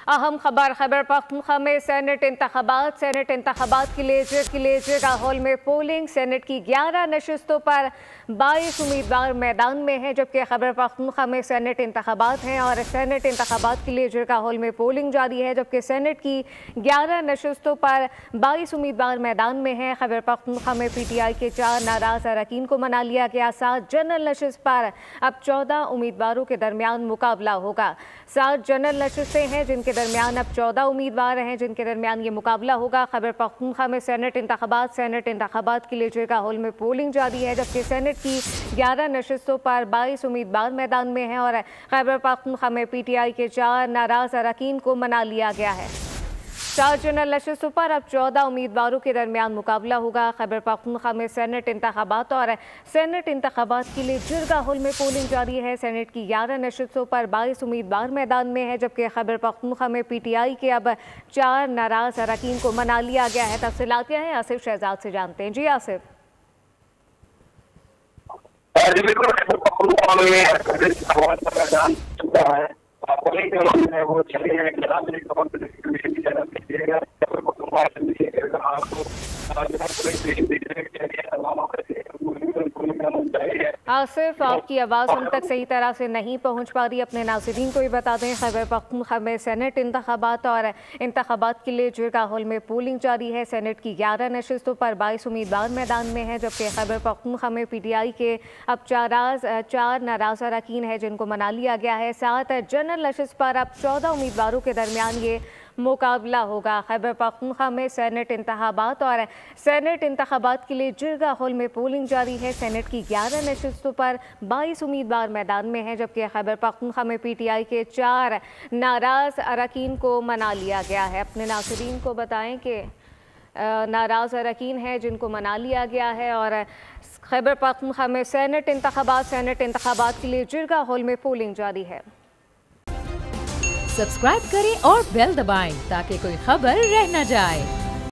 अहम खबर खैबर पख्तूनख्वा में सेनेट इंतखाबात के लिए जगह हॉल में पोलिंग। सेनेट की 11 नशिस्तों पर 22 उम्मीदवार मैदान में हैं, जबकि खैबर पख्तूनख्वा में सेनेट इंतखाबात हैं और सेनेट इंतखाबात के लिए जगह हॉल में पोलिंग जारी है। जबकि सेनेट की 11 नशिस्तों पर 22 उम्मीदवार मैदान में हैं। खैबर पख्तूनख्वा में PTI के 4 नाराज अरकान को मना लिया गया। 7 जनरल नशिस्त पर अब 14 उम्मीदवारों के दरमियान मुकाबला होगा। 7 जनरल नशिस्तें हैं जिनके दरमियान अब 14 उम्मीदवार हैं जिनके दरमियान ये मुकाबला होगा। खैबर पख्तूनख्वा में सेनेट इंतखाबात के लिए जगह हॉल में पोलिंग जारी है, जबकि सेनेट की 11 नशिस्तों पर 22 उम्मीदवार मैदान में हैं और खैबर पख्तूनख्वा में PTI के 4 नाराज अरकान को मना लिया गया है। 4 जनरल नशिस्तों पर अब 14 उम्मीदवारों के दरमियान मुकाबला होगा। खैबर पख्तूनख्वा में सेनेट इंतखाबात के लिए जरगा हॉल में पोलिंग जारी है। सेनेट की 11 नशिस्तों पर 22 उम्मीदवार मैदान में है, जबकि खैबर पख्तूनख्वा में PTI के अब 4 नाराज अरकान को मना लिया गया है। तफसीलात क्या है आसिफ शहजाद से जानते हैं। जी आसिफ। वो चले आसिफ, आपकी आवाज़ हम तक सही तरह से नहीं पहुंच पा रही। अपने नाज़रीन को भी बता दें, खैबर पख्तूनख्वा में सेनेट इंतखाबात के लिए जरगा हॉल में पोलिंग जारी है। सेनेट की 11 नशिस्तों पर 22 उम्मीदवार मैदान में हैं, जबकि खैबर पख्तूनख्वा में PTI के अब 4 नाराज अरकान है जिनको मना लिया गया है। 7 जनरल नशिस्त पर अब 14 उम्मीदवारों के दरमियान ये मुकाबला होगा। खैबर पख्तूनख्वा में सेनेट इंतखाबात के लिए जरगा हॉल में पोलिंग जारी है। सेनेट की 11 नशिस्तों पर 22 उम्मीदवार मैदान में हैं, जबकि खैबर पख्तूनख्वा में PTI के 4 नाराज अरकान को मना लिया गया है। अपने नाज़रीन को बताएं कि नाराज अरकान हैं जिनको मना लिया गया है और खैबर पख्तूनख्वा में सेनेट इंतखाबात के लिए जरगा हॉल में पोलिंग जारी है। सब्सक्राइब करें और बेल दबाएं ताकि कोई खबर रह न जाए।